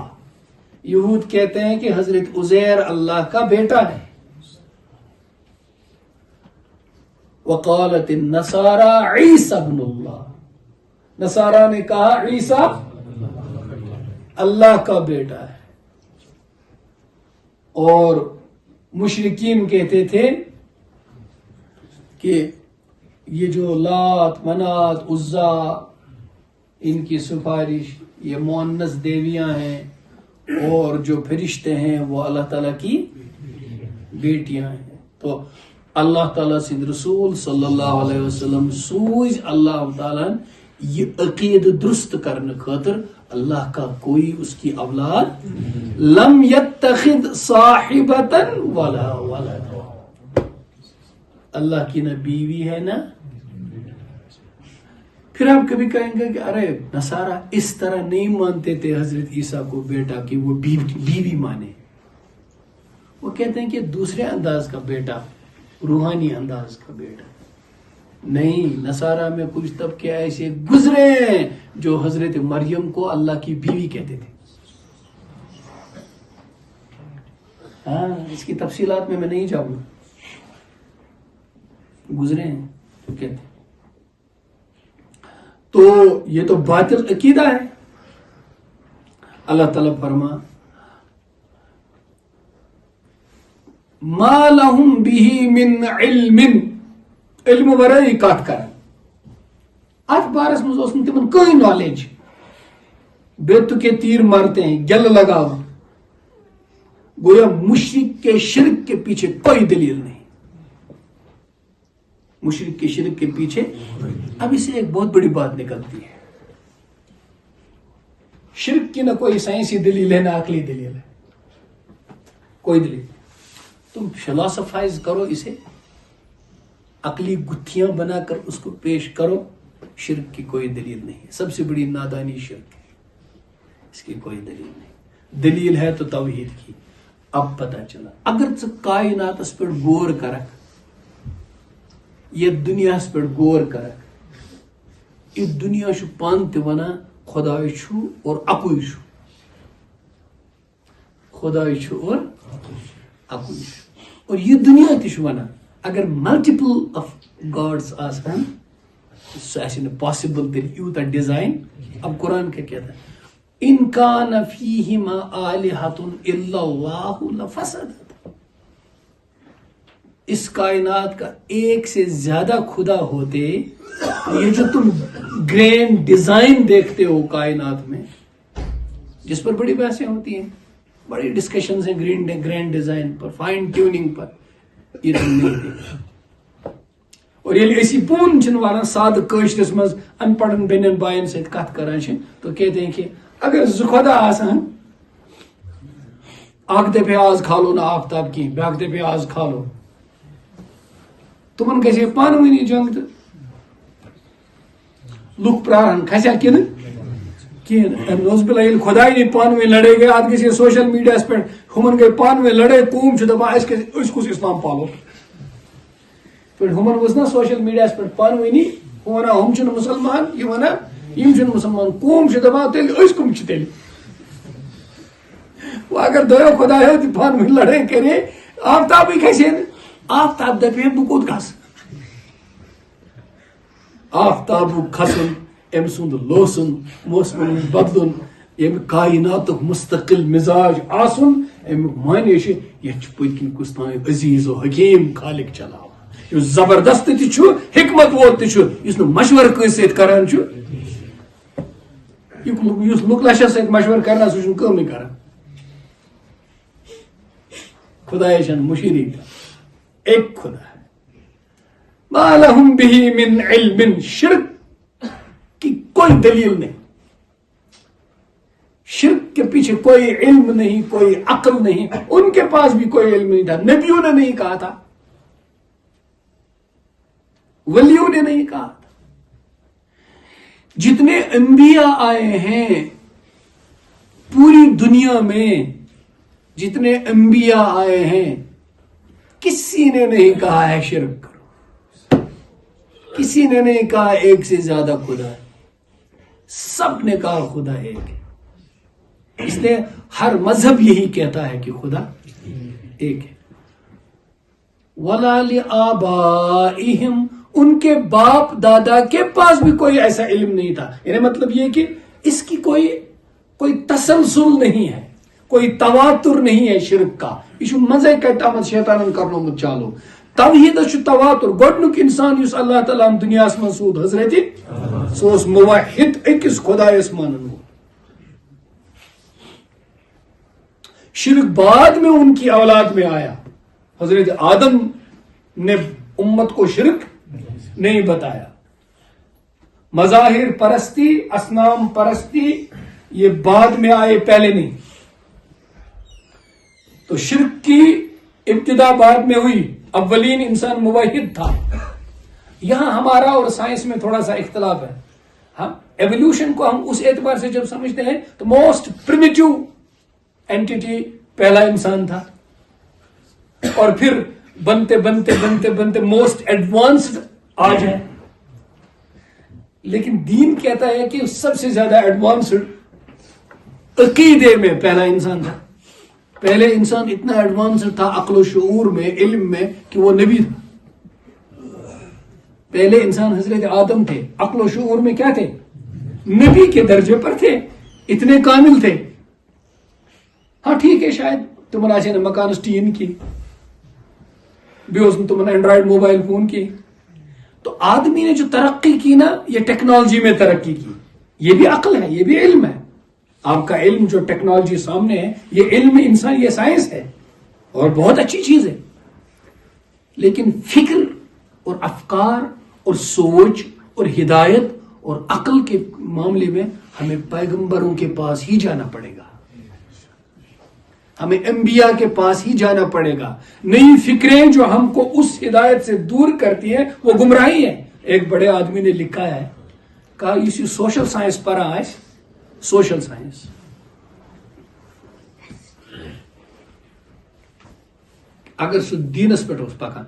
[SPEAKER 1] یہود کہتے ہیں کہ حضرت عزیر اللہ کا بیٹا ہے. وقالت النصارى عیسی ابن اللہ نصارہ نے کہا عیسی اللہ کا بیٹا ہے. اور مشرکین کہتے تھے کہ یہ جو لات منات عزا ان کی سفارش یہ مؤنث دیویاں ہیں اور جو فرشتے ہیں وہ اللہ تعالیٰ کی بیٹیاں ہیں. تو اللہ تعالیٰ سے رسول صلی اللہ علیہ وسلم سوز اللہ تعالیٰ یہ عقید درست کرنے خاطر اللہ کا کوئی اس کی اولاد لم یتخذ صاحبتا ولا ولد اللہ کی نہ بیوی ہے نہ. پھر آپ کبھی کہیں گے کہ ارے نصارہ اس طرح نہیں مانتے تھے حضرت عیسیٰ کو بیٹا کہ وہ بیوی مانے. وہ کہتے ہیں کہ دوسرے انداز کا بیٹا روحانی انداز کا بیٹا نہیں. نصارہ میں کچھ طبقے ایسے گزرے ہیں جو حضرت مریم کو اللہ کی بیوی کہتے تھے. ہاں اس کی تفصیلات میں نہیں جاؤں گا گزرے ہیں کہتے ہیں. تو یہ تو باطل عقیدہ ہے. اللہ تعالیٰ فرما ما لهم به من علم ورائے کات کر ات بارس مز اس تمن کوئی نالج بیت کے تیر مارتے ہیں گل لگاؤ گویا مشرک کے شرک کے پیچھے کوئی دلیل نہیں. مشرک کے شرک کے پیچھے. اب اسے ایک بہت بڑی بات نکلتی ہے. شرک کی نہ کوئی سائنسی دلیل ہے نہ عقلی دلیل ہے, کوئی دلیل. تم فلاسفائز کرو اسے, عقلی گتھیاں بنا کر اس کو پیش کرو, شرک کی کوئی دلیل نہیں. سب سے بڑی نادانی شرک ہے, اس کی کوئی دلیل نہیں. دلیل ہے تو توحید کی. اب پتہ چلا اگر ژٕ کائناتس پہ غور کرک, یہ دنیا پہ غور کرک, یہ دنیا چھ پان تہ ونان خداے چھ اور اکوے چھ, خداے چھ اور اکوے چھ. اور یہ دنیا تہ چھ ونان اگر ملٹیپل آف گاڈس آسان سہ آسہ نہ پاسبل تیل یوتہ ڈیزائن. اب قرآن کیا کہتا ہے, ان کان فیہما آلہۃ الا اللہ لفسدت. اس کائنات کا ایک سے زیادہ خدا ہوتے, یہ جو تم گرینڈ ڈیزائن دیکھتے ہو کائنات میں, جس پر بڑی بحثیں ہوتی ہیں, بڑی ڈسکشنز ہیں گرینڈ ڈیزائن پر, فائن ٹیوننگ پر, یہ تم نہیں دیکھتے. اور ییٚلہِ أسی پوٗن چھِنہٕ وَنان سادٕ کٲشرِس منٛز ان پڑھن بیٚنٮ۪ن بایَن سۭتۍ کتھ کران چھِ تو کہتے ہیں کہ اگر زٕ خۄدا آسان, اکھ دپہِ آز کھالو نہٕ آفتاب کینٛہہ, بیٛاکھ دپہِ آز کھالو, تمن گژھِ ہے پانہٕ ؤنی جنگ تہٕ لُکھ پرارن کھسیا کِنہٕ کِہیٖنۍ. نوز بِلا ییٚلہِ خۄداے نی پانہٕ ؤنۍ لڑٲے گٔے, اتھ گژھِ ہے سوشل میڈیاہس پٮ۪ٹھ ہُمن گٔے پانہٕ ؤنۍ لڑٲے, قوم چھُ دپان أسۍ کُس اسلام پالو. ہمن ؤژھ نا سوشل میڈیاہس پہ پانہٕ ؤنی, ہُہ ونان ہُم چھِنہٕ مُسلمان, یہِ ونان یِم چھِنہٕ مُسلمان, قوم چھِ دپان تیٚلہِ أسۍ کٕم چھِ تیٚلہِ. وۄنۍ اگر دۄیو خۄدایو تہِ پانہٕ ؤنۍ لڑٲے کرے, آفتابٕے کھسہِ ہے نہٕ. آفتاب دپہِ ہے بہٕ کوٚت کھسہٕ. آفتابُک کھسُن, أمۍ سُنٛد لوسُن, موسمن ہُنٛد بدلُن, ییٚمہِ کائناتُک مستقل مزاج آسُن, امیُک معنی چھُ یتھ چھُ پٔتۍ کِنۍ کُس تام عزیز و حکیم خالق چلاوان, یُس زبردست تہِ چھُ, حکمت وول تہِ چھُ, یُس نہٕ مشورٕ کٲنٛسہِ سۭتۍ کران چھُ. یُس لُکلشس سۭتۍ مشورٕ کران سُہ چھُنہٕ کٲمٕے کران. خداے چھنہٕ مُشیری کران, ایک خدا ہے. ما لہم بہ من علم, شرک کی کوئی دلیل نہیں, شرک کے پیچھے کوئی علم نہیں, کوئی عقل نہیں. ان کے پاس بھی کوئی علم نہیں تھا, نبیوں نے نہیں کہا تھا, ولیوں نے نہیں کہا تھا. جتنے انبیاء آئے ہیں پوری دنیا میں, جتنے انبیاء آئے ہیں, کسی نے نہیں کہا ہے شرک کرو, کسی نے نہیں کہا ایک سے زیادہ خدا ہے, سب نے کہا خدا ایک ہے. اس لیے ہر مذہب یہی کہتا ہے کہ خدا ایک ہے. وَلَا لِآبَائِهِمْ, ان کے باپ دادا کے پاس بھی کوئی ایسا علم نہیں تھا. یعنی مطلب یہ کہ اس کی کوئی تسلسل نہیں ہے, کوئی تواتر نہیں ہے شرک کا. یہ مزے کٹ آمد شیطانن کرنومت چالو. توحید چھ تواتر. گۄڈنیُک انسان یُس اللہ تعالیٰ دنیاہس منٛز سوٗد حضرت سُہ اوس موحد, أکِس خۄدایس مانن وول. شرک بعد میں ان کی اولاد میں آیا. حضرت آدم نے امت کو شرک نہیں بتایا. مظاہر پرستی, اصنام پرستی یہ بعد میں آئے, پہلے نہیں. تو شرک کی ابتدا بعد میں ہوئی, اولین انسان موحد تھا. یہاں ہمارا اور سائنس میں تھوڑا سا اختلاف ہے. ہم ایولیوشن کو ہم اس اعتبار سے جب سمجھتے ہیں تو موسٹ پریمیٹیو اینٹیٹی پہلا انسان تھا, اور پھر بنتے بنتے بنتے بنتے موسٹ ایڈوانسڈ آج ہے. لیکن دین کہتا ہے کہ سب سے زیادہ ایڈوانسڈ عقیدے میں پہلا انسان تھا. پہلے انسان اتنا ایڈوانسڈ تھا عقل و شعور میں, علم میں, کہ وہ نبی تھا. پہلے انسان حضرت آدم تھے, عقل و شعور میں کیا تھے, نبی کے درجے پر تھے, اتنے کامل تھے. ہاں ٹھیک ہے, شاید تمہن آسے نا مکانس ٹین کی, بیوس تمہن اینڈرائڈ موبائل فون کی. تو آدمی نے جو ترقی کی نا, یہ ٹیکنالوجی میں ترقی کی. یہ بھی عقل ہے, یہ بھی علم ہے. آپ کا علم جو ٹیکنالوجی سامنے ہے, یہ علم انسان, یہ سائنس ہے اور بہت اچھی چیز ہے. لیکن فکر اور افکار اور سوچ اور ہدایت اور عقل کے معاملے میں ہمیں پیغمبروں کے پاس ہی جانا پڑے گا، ہمیں انبیاء کے پاس ہی جانا پڑے گا. نئی فکریں جو ہم کو اس ہدایت سے دور کرتی ہیں وہ گمراہی ہے. ایک بڑے آدمی نے لکھا ہے، کہا یہ سوشل سائنس پڑھا ہے، سوشل سائنس اگر سہ دینس پہ پکان،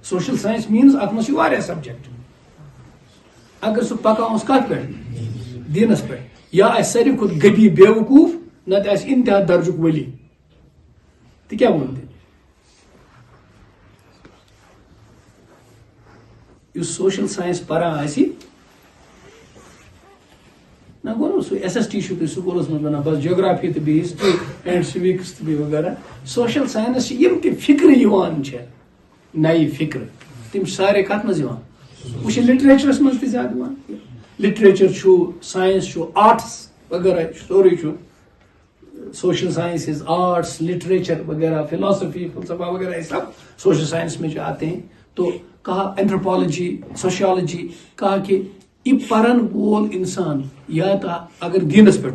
[SPEAKER 1] سوشل سائنس مینز ات مز واریاہ سبجیکٹ، اگر سہ پکان کت پہ دینس پہ، یا آسہ ساروی کھت غبی بیوقوف نت آسہ انتہا درجک ولی. تو کیا وون تم اس سوشل سائنس پران آسی نہ گو سو ایس ایس ٹی چھو تھی سکولس مز بنان بس جیوگرافی تو بھی ہسٹری اینڈ سوکس تو بھی وغیرہ. سوشل سائنس یم تہ فکر یوان چھ نئی فکر تم سارے کت مز یوان وہ لٹریچرس مز تہ زیادہ یوان. لٹریچر چھو، سائنس چھو، آرٹس وغیرہ سورے چھو. سوشل سائنسز، آرٹس، لٹریچر وغیرہ، فلاسفی، فلسفہ وغیرہ یہ سب سوشل سائنس میں جو آتے ہیں. تو کہا اینتھروپالوجی، سوشیالوجی، کہا کہ یہ پرن وول انسان یا تو اگر دینس پہ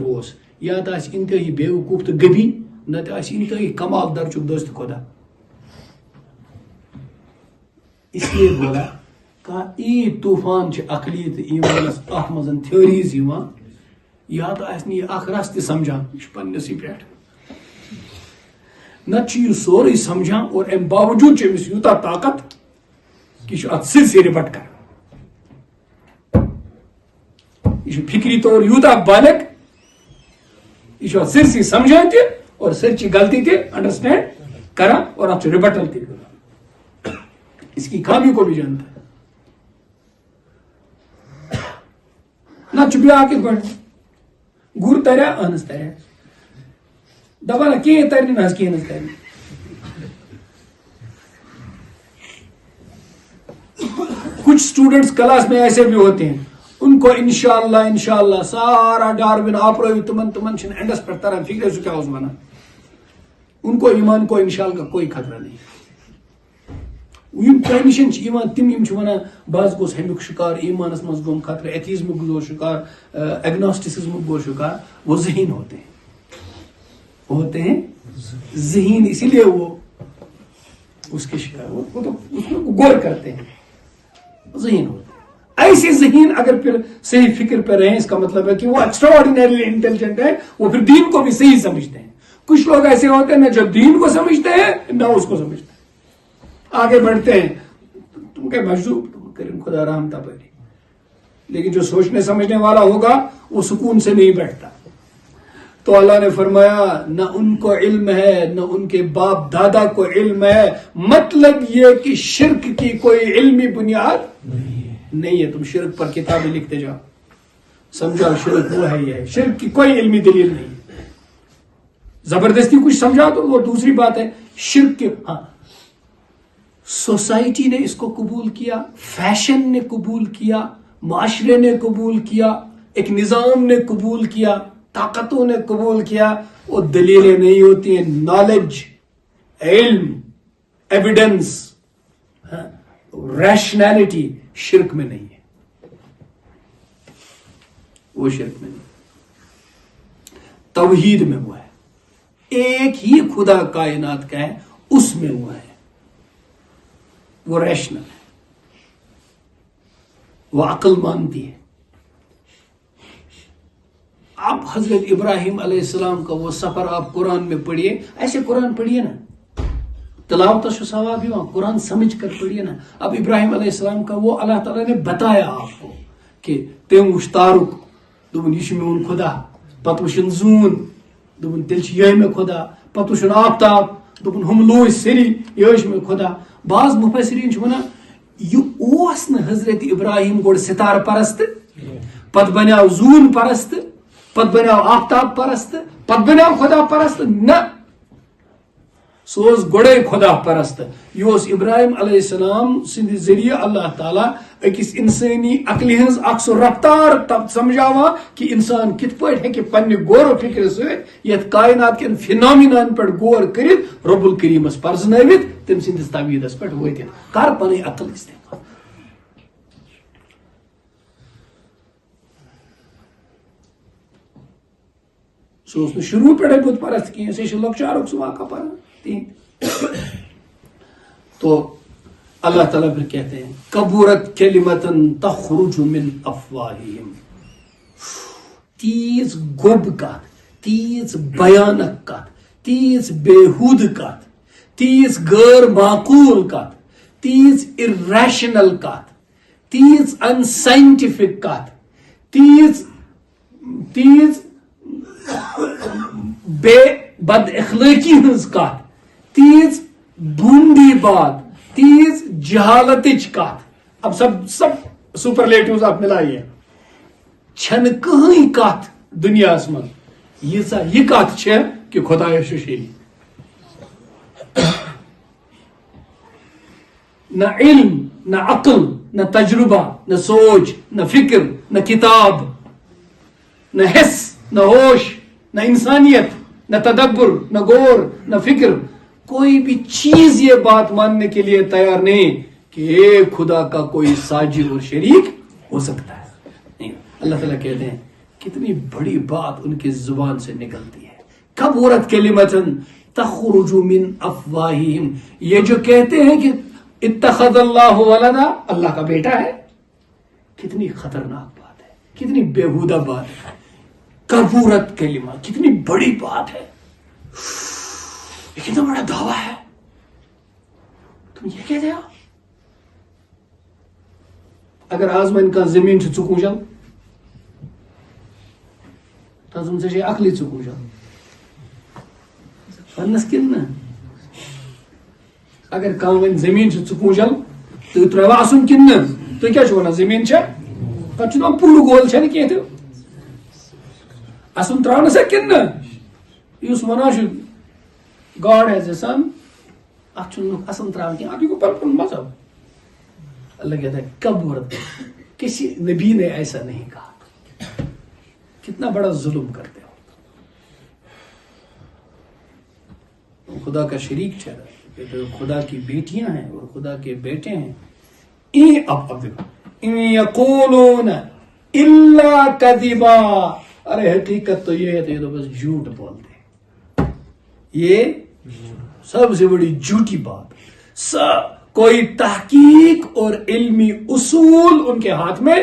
[SPEAKER 1] یا تو انتہائی بیوقوف تو غبی نہ تو انتہائی کمال درجک دوست خدا. اس لیے بولا کہا ای طوفان عقلی تو ایمانس ات مزن تھیوریز یوان یا تو یہ اخ رس تہ سمجھان یہ پنسے پہ نت یہ سورے سمجھان اور ام باوجود امس یوتہ طاقت کہ ات سرسے ربٹ کر. یہ فکری طور یوتہ بالغ یہ ات سرسے سمجھان تہ اور سرچی غلطی تہ انڈرسٹینڈ کران اور ات ربٹل تہ کران. اس کی خامی کو بھی جانتا ہے. نہ بیاا کت پہ گر تریا اہنس تریا دپان کہیں ترنی نہ کہیں ترنی. کچھ اسٹوڈنٹس کلاس میں ایسے بھی ہوتے ہیں ان کو انشاءاللہ سارا ڈارون آپرو تمن اینڈس پہ تران فکر سہ کیا ونان. ان کو ایمان کو انشاءاللہ کا کوئی خطرہ نہیں. تہ نشن تم ونان بس گوس ہمیک شکار، ایمانس مز گوم خطرہ، ایتھیزمک گو شکار، ایگنوسٹسزمک گو شکار. وہ ذہین ہوتے ہیں ذہین، اسی لیے وہ اس کے شکار وہ تو اس میں غور کرتے ہیں. ذہین ہوتے ہیں. ایسے ذہین اگر پھر صحیح فکر پہ رہیں اس کا مطلب ہے کہ وہ ایکسٹرا آرڈینری انٹیلیجنٹ ہے، وہ پھر دین کو بھی صحیح سمجھتے ہیں. کچھ لوگ ایسے ہوتے ہیں نہ جب دین کو سمجھتے ہیں نہ اس کو سمجھتے ہیں، آگے بڑھتے ہیں. تم کہ مجذوب تم کریم خدا رحم تبری. لیکن جو سوچنے سمجھنے والا ہوگا وہ سکون سے نہیں بیٹھتا. تو اللہ نے فرمایا نہ ان کو علم ہے نہ ان کے باپ دادا کو علم ہے. مطلب یہ کہ شرک کی کوئی علمی بنیاد نہیں ہے. تم شرک پر کتابیں لکھتے جاؤ، سمجھاؤ شرک وہ ہے، یہ شرک کی کوئی علمی دلیل نہیں. زبردستی کچھ سمجھا تو وہ دوسری بات ہے. شرک کے سوسائٹی نے اس کو قبول کیا، فیشن نے قبول کیا، معاشرے نے قبول کیا، ایک نظام نے قبول کیا، طاقتوں نے قبول کیا. وہ دلیلیں نہیں ہوتی ہیں. نالج، علم، ایویڈنس، ریشنالٹی شرک میں نہیں ہے. وہ شرک میں نہیں، توحید میں وہ ہے. ایک ہی خدا کائنات کا ہے، اس میں وہ ہے. وہ ریشنل ہے، وہ عقل مانتی ہے. آپ حضرت ابراہیم علیہ السلام کا وہ سفر آپ قرآن میں پڑھیے. ایسے قرآن پڑھیے نا، تلاوت ثواب بھی وہاں قرآن سمجھ کر پڑھیے نا. اب ابراہیم علیہ السلام کا وہ اللہ تعالیٰ نے بتایا آپ کو کہ تم وچ تارک دپن یہ میون خدا، پتہ وچھن زون دپن تیل یہ میں خدا، پتہ وچھن آفتاب دپن ہم لوج سری یہ میں خدا. بعض مفسرین ونان یہ اوس نہ حضرت ابراہیم گوڑ ستارہ پرست، پتہ بنیاو زون پرست، پتہ بنیاو آفتاب پرست، پتہ بنیاو خدا پرست. نہ، سوز گوڑے خدا پرست یہ ابراہیم علیہ السلام سند ذریعہ اللہ تعالیٰ اکس انسانی عقلی ہز اخ سو رفتار تب سمجھاوا کہ انسان کت پہ ہیکہ پنہ غور و فکر ست یت کائنات کن فینامینان پہ غور کرت رب الکریمس پرزنوت تم سندس توحیدس پہ وتت کر پن عقل استعمال. سہ شروع پہ بت پرست کی سہ لکچارک سہ واقع پہ تو اللہ تعالیٰ پھر کہتے ہیں کبورت کلمتن تخرج من افواہہم. تیز گوب کت، تیز بیانک کت، تیز بےحود کت، تیز غیر معقول کت، تیز irrational کت، تیز unscientific کت، تیز بے بد اخلاقی ہز کت، تیز بوندی بات، تیز جہالتچ کت. اب سب سپرلیٹیوز آپ ملائیے. چھن کہیں کت دنیا من یہ کت چھ کہ خدا ششیلی. نہ علم، نہ عقل، نہ تجربہ، نہ سوچ، نہ فکر، نہ کتاب، نہ حس، نہ ہوش، نہ انسانیت، نہ تدبر، نہ غور، نہ فکر. کوئی بھی چیز یہ بات ماننے کے لیے تیار نہیں کہ ایک خدا کا کوئی ساجی اور شریک ہو سکتا ہے. نہیں. اللہ تعالیٰ کہتے ہیں کتنی بڑی بات ان کی زبان سے نکلتی ہے. کبورت کلمتن تخرج من افواہہم. یہ جو کہتے ہیں کہ اتخذ اللہ ولدا، اللہ کا بیٹا ہے، کتنی خطرناک بات ہے، کتنی بےہودہ بات ہے. کبورت کلمہ، کتنی بڑی بات ہے، یہ کتنا بڑا دعویٰ ہے. تم یہ کہتے ہو؟ اگر آز من کا زمین سے ژکوجل تم سے عقلی ژکوجل ونس کن نا. اگر کم ون زمین سے ژکوجل تو تروا اسن کن نا تو کیا ونان زمین پہ پور گول چھ کی اسن ترا سا کن نا اس ونان گاڈ ہیز اے سن ات اسن تران کی گو پن مذہب. اللہ کہتا ہے کبورت، کسی نبی نے ایسا نہیں کہا. کتنا بڑا ظلم کرتے ہو. خدا کا شریک ٹھہرا، یہ تو خدا کی بیٹیاں ہیں اور خدا کے بیٹے ہیں. اب دیکھو ان یقولون الا کذبا. ارے حقیقت تو یہ ہے، تو یہ تو بس جھوٹ بولتے ہیں. یہ سب سے بڑی جھوٹی بات. کوئی تحقیق اور علمی اصول ان کے ہاتھ میں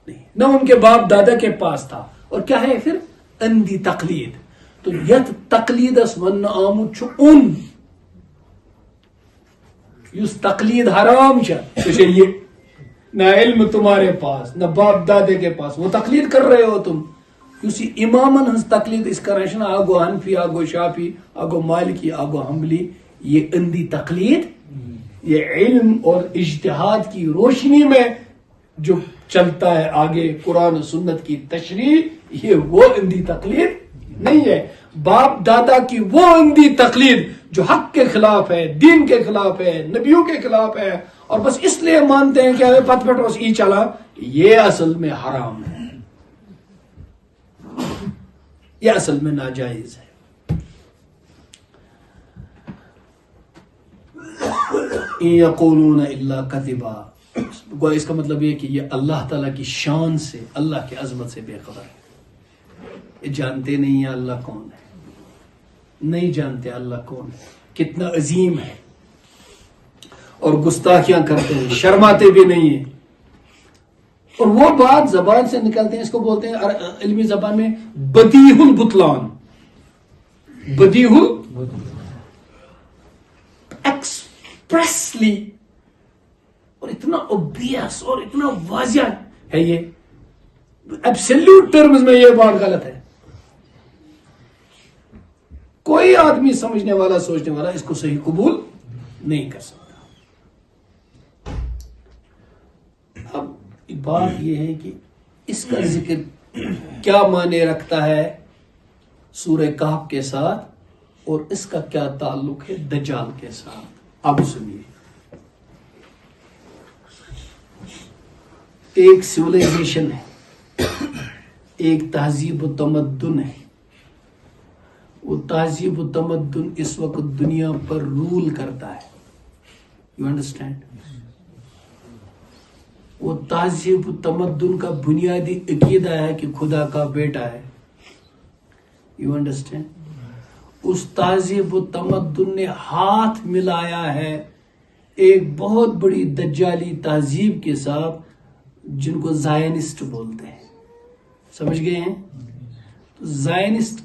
[SPEAKER 1] نہیں، نہ ان کے باپ دادا کے پاس تھا. اور کیا ہے پھر؟ اندھی تقلید. تو یت تقلیدس ون آمت ان یس تقلید حرام یہ نہ علم تمہارے پاس نہ باپ دادے کے پاس، وہ تقلید کر رہے ہو تم. یسی امامن ہنس تقلید اس کرشن آگو حنفی، آگو شافی، آگو مالکی، آگو حنبلی. یہ اندھی تقلید، یہ علم اور اجتہاد کی روشنی میں جو چلتا ہے آگے قرآن و سنت کی تشریح، یہ وہ اندھی تقلید نہیں ہے. باپ دادا کی وہ اندھی تقلید جو حق کے خلاف ہے، دین کے خلاف ہے، نبیوں کے خلاف ہے، اور بس اس لیے مانتے ہیں کہ ہمیں پت پٹ بس ای چلا، یہ اصل میں حرام ہے، یہ اصل میں ناجائز ہے. یقولون الا کذبا. گویا اس کا مطلب یہ کہ یہ اللہ تعالیٰ کی شان سے، اللہ کی عظمت سے بے خبر ہے. یہ جانتے نہیں ہیں اللہ کون ہے، نہیں جانتے اللہ کون ہے، کتنا عظیم ہے، اور گستاخیاں کرتے ہیں، شرماتے بھی نہیں ہیں. اور وہ بات زبان سے نکلتے ہیں، اس کو بولتے ہیں علمی زبان میں بدیع البطلان. بدیع ایکسپریسلی، اور اتنا اوبیس اور اتنا واضح ہے یہ. ایبسلیوٹ ٹرمز میں یہ بات غلط ہے. کوئی آدمی سمجھنے والا، سوچنے والا اس کو صحیح قبول نہیں کر سکتا. اب بات یہ ہے کہ اس کا ذکر کیا معنی رکھتا ہے سورہ کہف کے ساتھ، اور اس کا کیا تعلق ہے دجال کے ساتھ. اب سنیے. ایک سیولائزیشن ہے، ایک تہذیب و تمدن ہے. وہ تہذیب و تمدن اس وقت دنیا پر رول کرتا ہے. You understand? وہ تہذیب و تمدن کا بنیادی عقیدہ ہے کہ خدا کا بیٹا ہے. You understand? اس تہذیب و تمدن نے ہاتھ ملایا ہے ایک بہت بڑی دجالی تہذیب کے ساتھ جن کو زائنسٹ بولتے ہیں. سمجھ گئے ہیں؟ زائنسٹ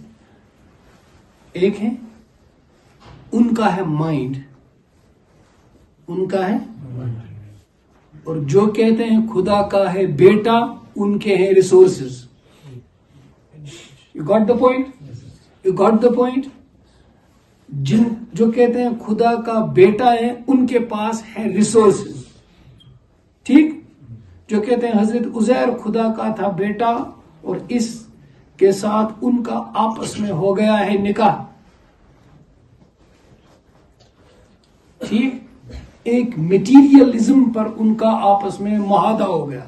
[SPEAKER 1] ایک ہے، ان کا ہے مائنڈ، ان کا ہے، اور جو کہتے ہیں خدا کا ہے بیٹا ان کے ہیں resources. You got the point? You got the point? جو کہتے ہیں خدا کا بیٹا ہے ان کے پاس ہے ریسورسز. ٹھیک؟ جو کہتے ہیں حضرت عزیر خدا کا تھا بیٹا اور اس کے ساتھ ان کا آپس میں ہو گیا ہے نکاح. ٹھیک؟ ایک میٹیریلزم پر ان کا آپس میں معاہدہ ہو گیا.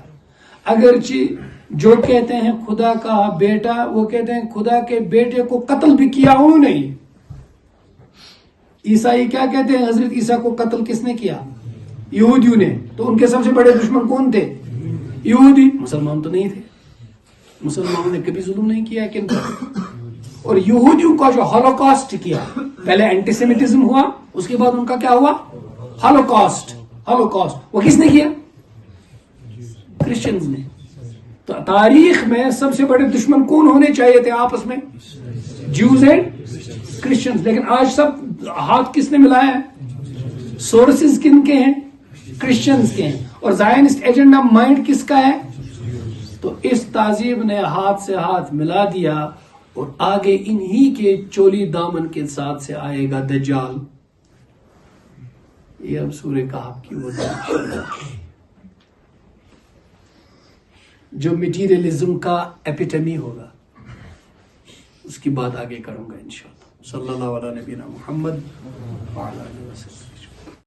[SPEAKER 1] اگرچہ جو کہتے ہیں خدا کا بیٹا وہ کہتے ہیں خدا کے بیٹے کو قتل بھی کیا انہوں نے. عیسائی کیا کہتے ہیں؟ حضرت عیسیٰ کو قتل کس نے کیا؟ یہودیوں نے. تو ان کے سب سے بڑے دشمن کون تھے؟ یہودی. مسلمان تو نہیں تھے. مسلمانوں نے کبھی ظلم نہیں کیا کن پر. اور یہودیوں کا جو ہولوکاسٹ کیا، پہلے اینٹی سیمیٹزم ہوا، اس کے بعد ان کا کیا ہوا؟ ہولوکاسٹ. ہولوکاسٹ وہ کس نے کیا؟ کرسچنز نے. تو تاریخ میں سب سے بڑے دشمن کون ہونے چاہیے تھے آپس میں؟ Jews and Christians. لیکن آج سب ہاتھ کس نے ملایا ہے؟ سورسز کن کے ہیں؟ کرسچنز کے ہیں. اور زائنسٹ ایجنڈا مائنڈ کس کا ہے؟ تو اس تہذیب نے ہاتھ سے ہاتھ ملا دیا اور آگے انہی کے چولی دامن کے ساتھ سے آئے گا دجال. یہ اب سورہ کہف کی وہ جو میٹیریلزم کا ایپیٹمی ہوگا، اس کی بات آگے کروں گا انشاءاللہ. صلی اللہ علیہ نبینا محمد وعلی آلہ وسلم.